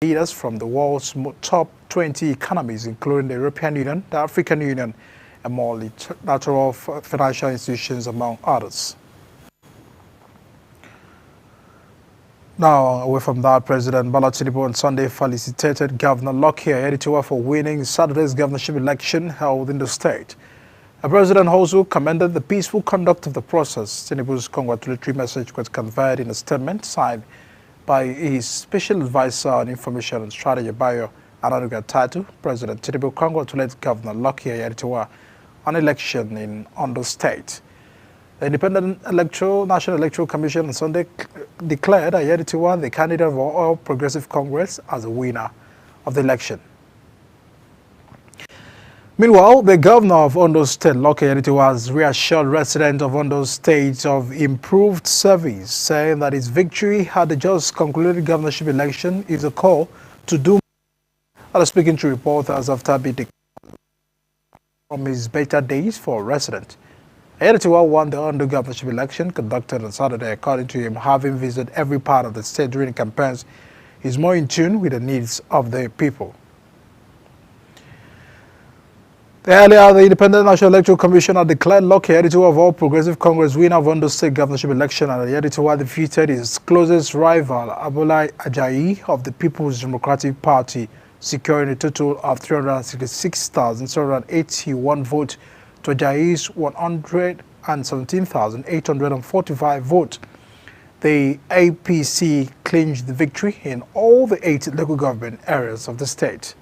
leaders from the world's top 20 economies, including the European Union, the African Union, and multilateral financial institutions, among others. Now, away from that, President Bola Tinubu on Sunday felicitated Governor Lucky Ayedatiwa for winning Saturday's governorship election held in the state. The president also commended the peaceful conduct of the process. Tinubu's congratulatory message was conveyed in a statement signed by his special advisor on information and strategy, Bayo Ananuga Tatu. President Tinubu congratulated Governor Lucky Ayedatiwa on election in Ondo State. The Independent National Electoral Commission on Sunday declared Ayedatiwa, the candidate of All Progressive Congress, as the winner of the election. Meanwhile, the governor of Ondo State, Lucky Ayedatiwa, has reassured residents of Ondo State of improved service, saying that his victory at the just concluded governorship election is a call to do more. After speaking to reporters after being from his better days for residents, Ayedatiwa won the Ondo governorship election conducted on Saturday. According to him, having visited every part of the state during campaigns, he's more in tune with the needs of the people. Earlier, the Independent National Electoral Commission had declared Lucky Ayedatiwa of All Progressive Congress winner of Ondo State governorship election, and Ayedatiwa defeated his closest rival, Abulai Ajayi of the People's Democratic Party, securing a total of 366,781 votes to Ajayi's 117,845 votes. The APC clinched the victory in all the 8 local government areas of the state.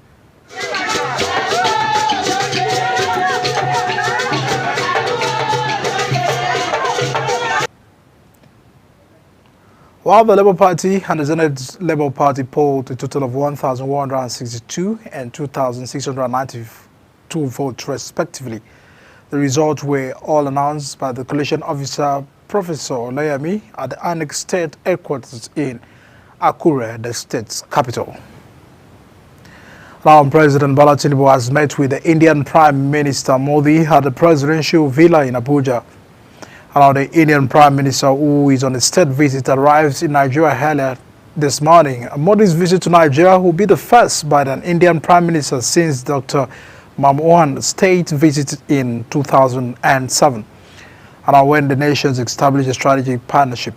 While the Labour Party and the Zenith Labour Party polled a total of 1,162 and 2,692 votes respectively, the results were all announced by the coalition officer, Professor Olayemi, at the Annex State Headquarters in Akure, the state's capital. Now, President Bola Tinubu has met with the Indian Prime Minister Modi at the presidential villa in Abuja. Now, the Indian Prime Minister, who is on a state visit, arrives in Nigeria earlier this morning. Modi's visit to Nigeria will be the first by an Indian Prime Minister since Dr. Manmohan's state visit in 2007, and when the nations established a strategic partnership.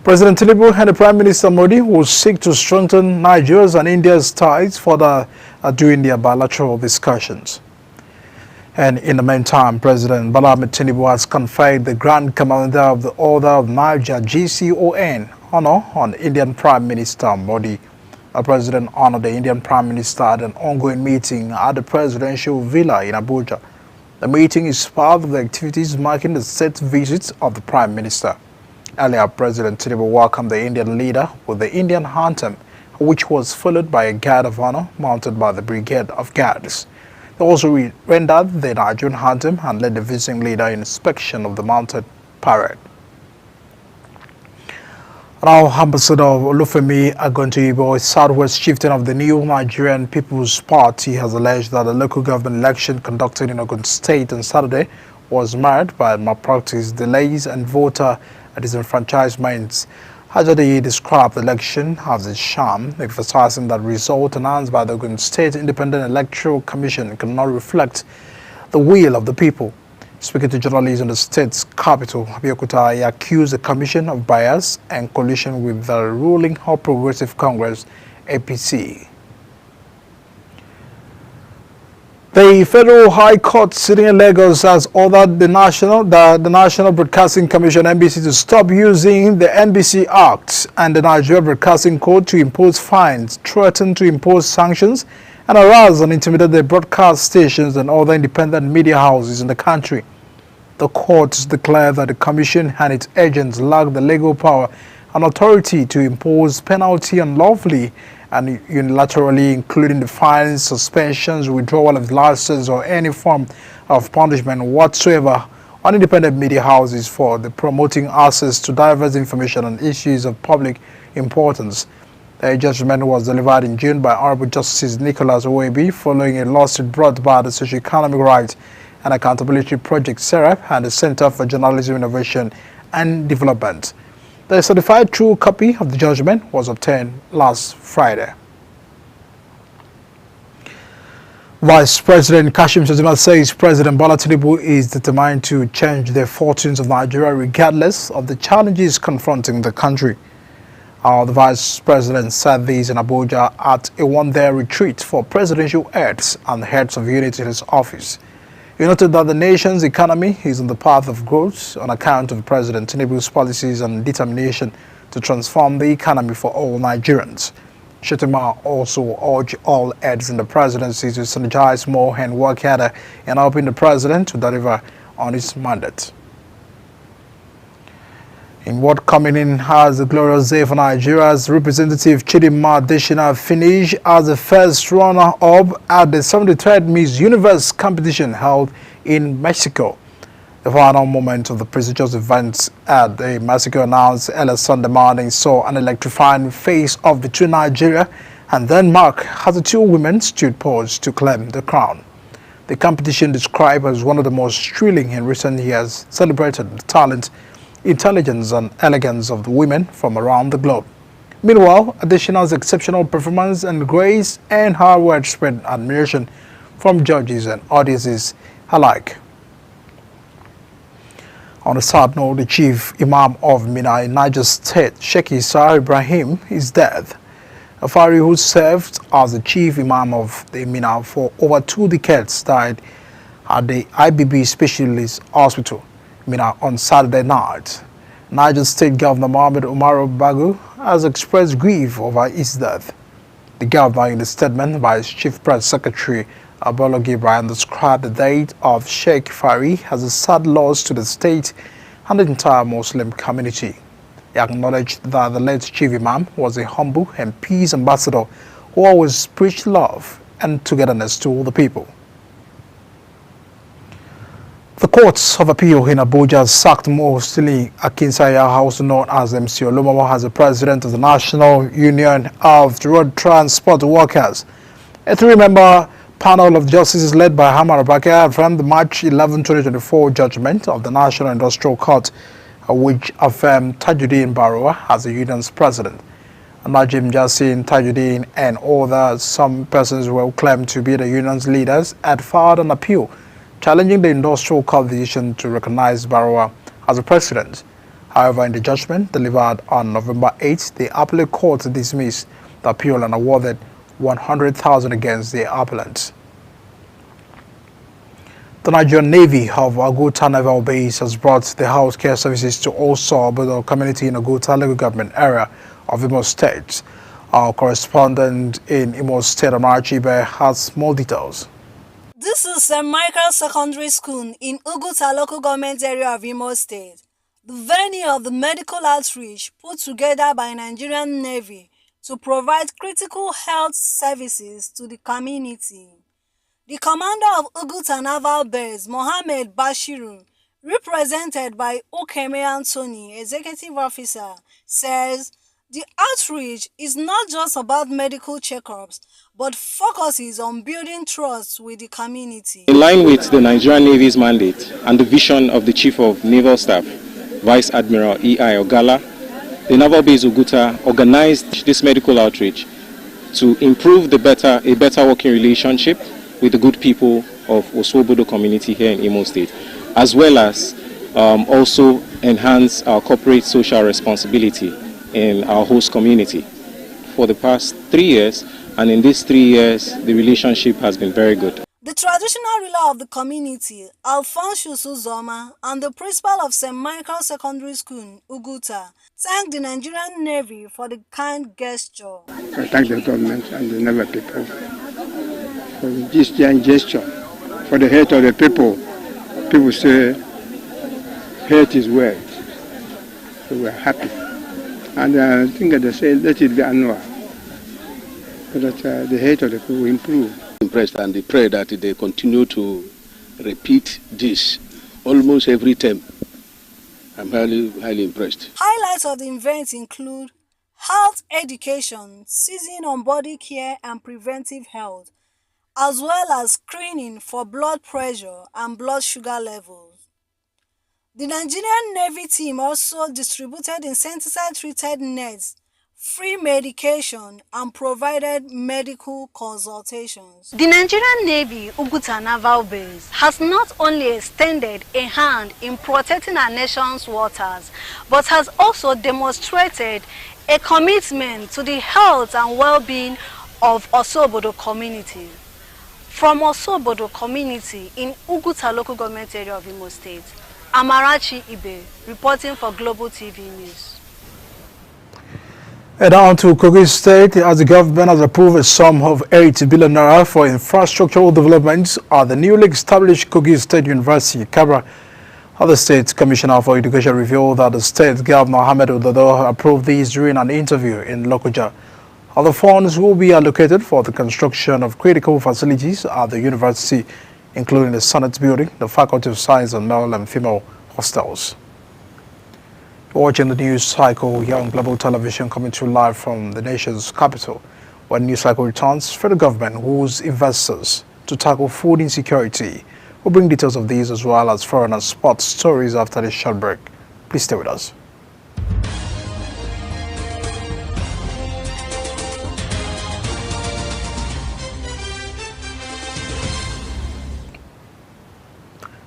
President Tinubu and the Prime Minister Modi will seek to strengthen Nigeria's and India's ties further during their bilateral discussions. And in the meantime, President Bola Tinubu has conferred the Grand Commander of the Order of Niger (GCON) honor on Indian Prime Minister Modi. The President honored the Indian Prime Minister at an ongoing meeting at the presidential villa in Abuja. The meeting is part of the activities marking the state visit of the Prime Minister. Earlier, President Tinubu welcomed the Indian leader with the Indian anthem, which was followed by a guard of honor mounted by the Brigade of Guards. They also rendered the Nigerian anthem and led the visiting leader in inspection of the mounted parade. Now, Ambassador Olufemi Agontibo, Southwest chieftain of the New Nigerian People's Party, has alleged that the local government election conducted in Ogun State on Saturday was marred by malpractice, delays, and voter disenfranchisement. Ajadi described the election as a sham, emphasizing that results announced by the Ogun State Independent Electoral Commission cannot reflect the will of the people. Speaking to journalists in the state's capital, Abeokuta, he accused the commission of bias and collusion with the ruling All Progressive Congress, APC. The Federal High Court sitting in Lagos has ordered the National Broadcasting Commission (NBC) to stop using the NBC Act and the Nigeria Broadcasting Code to impose fines, threaten to impose sanctions, and harass and intimidate the broadcast stations and other independent media houses in the country. The courts declared that the Commission and its agents lack the legal power and authority to impose penalty unlawfully and unilaterally, including the fines, suspensions, withdrawal of license, or any form of punishment whatsoever on independent media houses for the promoting access to diverse information on issues of public importance. The judgment was delivered in June by Honorable Justice Nicholas Owebi following a lawsuit brought by the Socio-Economic Rights and Accountability Project (SERAP) and the Center for Journalism Innovation and Development. The certified true copy of the judgment was obtained last Friday. Vice President Kashim Shettima says President Bola Tinubu is determined to change the fortunes of Nigeria regardless of the challenges confronting the country. The Vice President said this in Abuja at a one-day retreat for presidential heads and heads of unit in his office. He noted that the nation's economy is on the path of growth on account of President Tinubu's policies and determination to transform the economy for all Nigerians. Shettima also urged all heads in the presidency to synergize more and work harder in helping the president to deliver on his mandate. In what coming in as the glorious day for Nigeria's representative Chidinma Adesina finished as the first runner-up at the 73rd Miss Universe competition held in Mexico. The final moment of the prestigious event at the Mexico announced early Sunday morning saw an electrifying face-off between Nigeria and Denmark as the two women stood poised to claim the crown. The competition, described as one of the most thrilling in recent years, celebrated the talent, intelligence and elegance of the women from around the globe. Meanwhile, Adesina's exceptional performance and grace and her widespread admiration from judges and audiences alike. On a sad note, the chief imam of Minna in Niger State, Sheikh Issa Ibrahim, is dead. Afari, who served as the chief imam of the Minna for over 2 decades, died at the IBB Specialist Hospital, Minna, on Saturday night. Niger State Governor Mohamed Umaru Bagu has expressed grief over his death. The governor, in a statement by his chief press secretary Abologi Ibrahim, described the death of Sheikh Fari as a sad loss to the state and the entire Muslim community. He acknowledged that the late chief imam was a humble and peace ambassador who always preached love and togetherness to all the people. The Courts of Appeal in Abuja sacked Mohsini Akinsanya, also known as MC Olumomo, as the president of the National Union of Road Transport Workers. A 3-member panel of justices led by Hamad Abubakar affirmed the March 11, 2024 judgment of the National Industrial Court, which affirmed Tajuddin Barawa as the union's president. Najim Jassin, Tajuddin, and some persons who claimed to be the union's leaders had filed an appeal challenging the industrial court decision to recognize Barawa as the president. However, in the judgment delivered on November 8, the appellate court dismissed the appeal and awarded 100,000 against the appellant. The Nigerian Navy of Oguta Naval Base has brought the healthcare services to also the community in Oguta local government area of Imo State. Our correspondent in Imo State, Amarachi Ibe, has more details. This is St. Michael's Secondary School in Oguta local government area of Imo State, the venue of the medical outreach put together by Nigerian Navy to provide critical health services to the community. The commander of Oguta Naval Base, Mohammed Bashiru, represented by Okeme Anthony, executive officer, says the outreach is not just about medical checkups, but focuses on building trust with the community. In line with the Nigerian Navy's mandate and the vision of the Chief of Naval Staff, Vice Admiral E.I. Ogala, the Naval Base Oguta organized this medical outreach to improve a better working relationship with the good people of Oswobodo community here in Imo State, as well as also enhance our corporate social responsibility in our host community. For the past 3 years, and in these 3 years, the relationship has been very good. The traditional ruler of the community, Alphonsus Uzoma, and the principal of St. Michael's Secondary School, Oguta, thanked the Nigerian Navy for the kind gesture. I thank the government and the Naval people for this gesture, for the health of the people. People say health is wealth, so we're happy. And I think that they say let it be annual, so that the health of the people will improve. Impressed, and they pray that they continue to repeat this almost every term. I'm highly impressed. Highlights of the event include health education, seizing on body care and preventive health, as well as screening for blood pressure and blood sugar levels. The Nigerian Navy team also distributed insecticide-treated nets, free medication, and provided medical consultations. The Nigerian Navy Uguta Naval Base has not only extended a hand in protecting our nation's waters, but has also demonstrated a commitment to the health and well-being of Osuobodo community. From Osuobodo community in Uguta local government area of Imo State, Amarachi Ibe reporting for Global TV News. And on to Kogi State, as the government has approved a sum of 80 billion naira for infrastructural developments at the newly established Kogi State University, Kabra. The State Commissioner for Education revealed that the State Governor Ahmed Ododo approved these during an interview in Lokoja. Other funds will be allocated for the construction of critical facilities at the university, including the Senate building, the Faculty of Science and male and female hostels. Watching the news cycle here on Global Television, coming to you live from the nation's capital. When news cycle returns, federal government holds investors to tackle food insecurity. We'll bring details of these as well as foreign and sports stories after this short break. Please stay with us.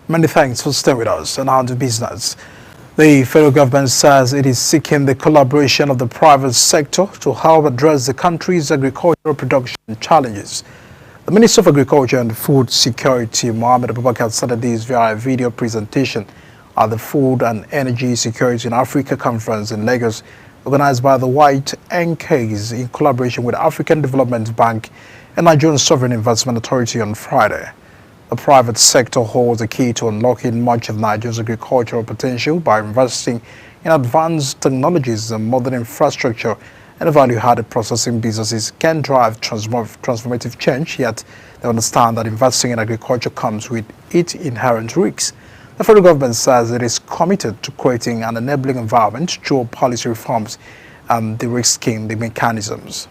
Many thanks for staying with us and on to business. The federal government says it is seeking the collaboration of the private sector to help address the country's agricultural production challenges. The Minister of Agriculture and Food Security, Mohamed Abubakar, started this via a video presentation at the Food and Energy Security in Africa Conference in Lagos, organized by the White NKs in collaboration with African Development Bank and Nigerian Sovereign Investment Authority on Friday. The private sector holds the key to unlocking much of Nigeria's agricultural potential by investing in advanced technologies and modern infrastructure, and value-added processing businesses can drive transformative change, yet they understand that investing in agriculture comes with its inherent risks. The federal government says it is committed to creating an enabling environment through policy reforms and de-risking the mechanisms.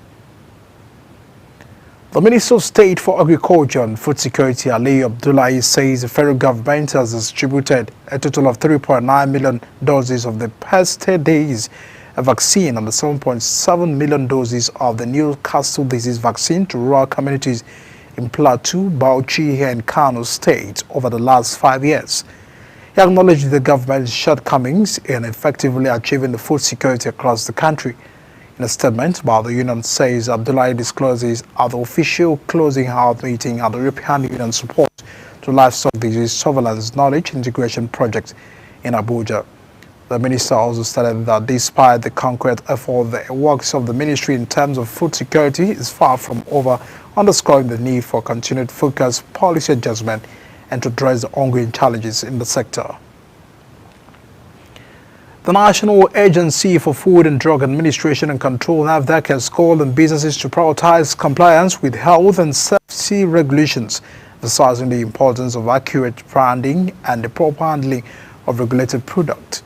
The Minister of State for Agriculture and Food Security, Ali Abdullahi, says the federal government has distributed a total of 3.9 million doses of the Pestades vaccine and the 7.7 million doses of the Newcastle disease vaccine to rural communities in Plateau, Bauchi, and Kano State over the last 5 years. He acknowledged the government's shortcomings in effectively achieving the food security across the country. In a statement by the union, says Abdullahi discloses at the official closing out meeting at the European Union support to livestock disease surveillance knowledge integration project in Abuja. The minister also stated that despite the concrete effort, the works of the ministry in terms of food security is far from over, underscoring the need for continued focused policy adjustment and to address the ongoing challenges in the sector. The National Agency for Food and Drug Administration and Control, NAFDAC, has called on businesses to prioritize compliance with health and safety regulations, emphasizing the importance of accurate branding and the proper handling of regulated product.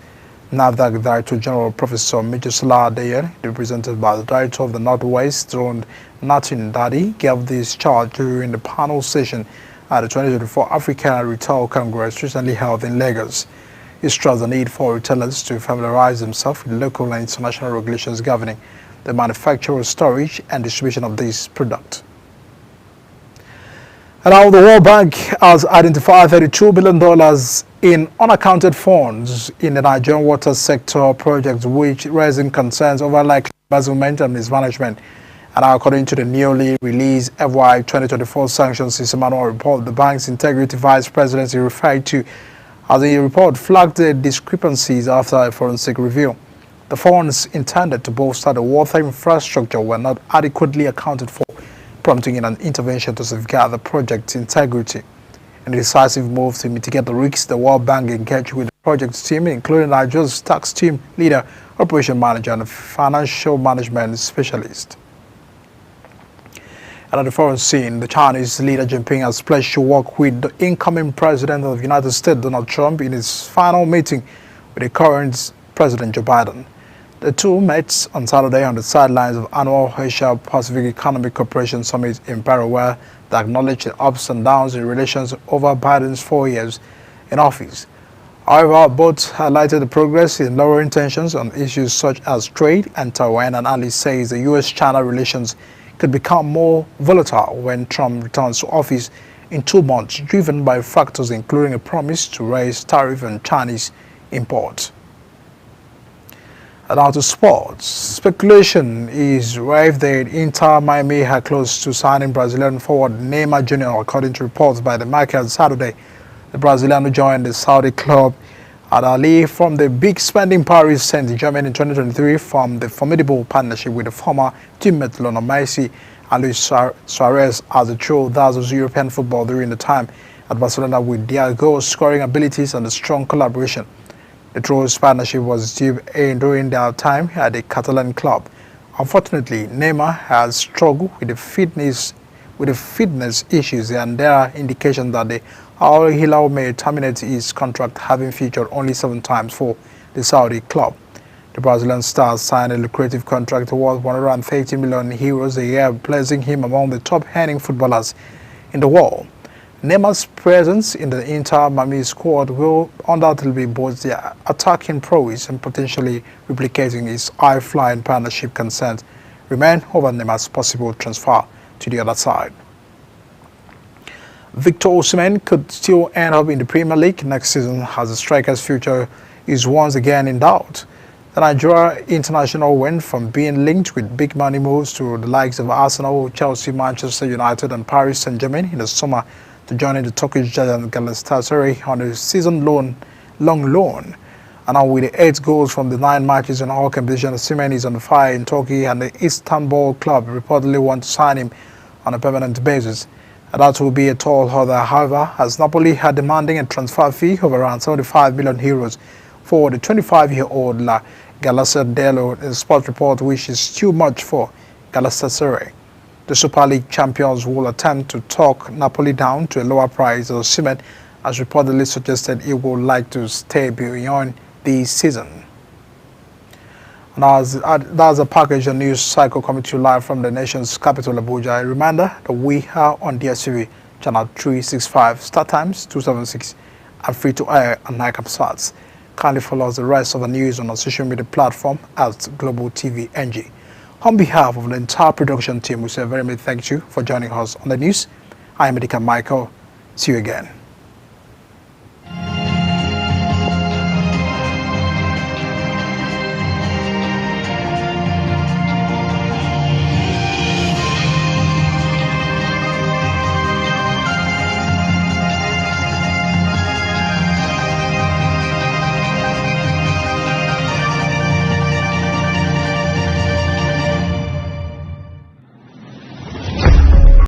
NAFDAC Director General Professor Mijosola Adeyemi, represented by the Director of the Northwest Zone, Natin Dadi, gave this charge during the panel session at the 2024 African Retail Congress recently held in Lagos. He stressed the need for retailers to familiarize themselves with local and international regulations governing the manufacture, storage, and distribution of this product. And now the World Bank has identified $32 billion in unaccounted funds in the Nigerian water sector projects, which raising concerns over likely embezzlement and mismanagement. And according to the newly released FY 2024 Sanctions System Annual Report, the bank's Integrity Vice Presidency referred to as the report flagged the discrepancies after a forensic review. The funds intended to bolster the water infrastructure were not adequately accounted for, prompting an intervention to safeguard the project's integrity. In a decisive move to mitigate the risks, the World Bank engaged with the project's team, including Nigeria's tax team leader, operation manager, and financial management specialist. And at the foreign scene, the Chinese leader Jinping has pledged to work with the incoming president of the United States, Donald Trump, in his final meeting with the current President Joe Biden. The two met on Saturday on the sidelines of annual Asia-Pacific Economic Cooperation Summit in Paris, where they acknowledged the ups and downs in relations over Biden's 4 years in office. However, both highlighted the progress in lowering tensions on issues such as trade and Taiwan, and Ali says the U.S.-China relations could become more volatile when Trump returns to office in 2 months, driven by factors including a promise to raise tariff on Chinese imports. And now to sports. Speculation is rife that Inter Miami are close to signing Brazilian forward Neymar Jr. according to reports by the market on Saturday. The Brazilian who joined the Saudi club Al Ahly from the big spending Paris Saint-Germain in 2023 formed the formidable partnership with the former teammate Lionel Messi and Luis Suarez as a trio that was European football during the time at Barcelona, with their goal-scoring abilities and a strong collaboration. The trio's partnership was deep during their time at the Catalan club. Unfortunately, Neymar has struggled with the fitness issues, and there are indications that the Al Hilal may terminate his contract, having featured only 7 times for the Saudi club. The Brazilian star signed a lucrative contract worth €130 million a year, placing him among the top-earning footballers in the world. Neymar's presence in the Inter Miami squad will undoubtedly boost their attacking prowess and potentially replicating his high-flying partnership concerns remain over Neymar's possible transfer to the other side. Victor Osimhen could still end up in the Premier League next season as the striker's future is once again in doubt. The Nigeria international went from being linked with big money moves to the likes of Arsenal, Chelsea, Manchester United and Paris Saint-Germain in the summer to joining the Turkish giant Galatasaray on a season-long loan. And now with the 8 goals from the 9 matches in all competitions, Osimhen is on fire in Turkey, and the Istanbul club reportedly want to sign him on a permanent basis. And that will be a tall order, however, as Napoli are demanding a transfer fee of around €75 million for the 25-year-old La Galatasaray, in Sport Report, which is too much for Galatasaray. The Super League champions will attempt to talk Napoli down to a lower price. Osimhen has reportedly suggested he would like to stay beyond the season. And that's a package of news cycle coming to you live from the nation's capital, Abuja. A reminder that we are on DSTV channel 365, start times 276, and free to air on Nicapsats. Kindly follow the rest of the news on our social media platform at Global TV NG. On behalf of the entire production team, we say very much thank you for joining us on the news. I am Medika Michael. See you again.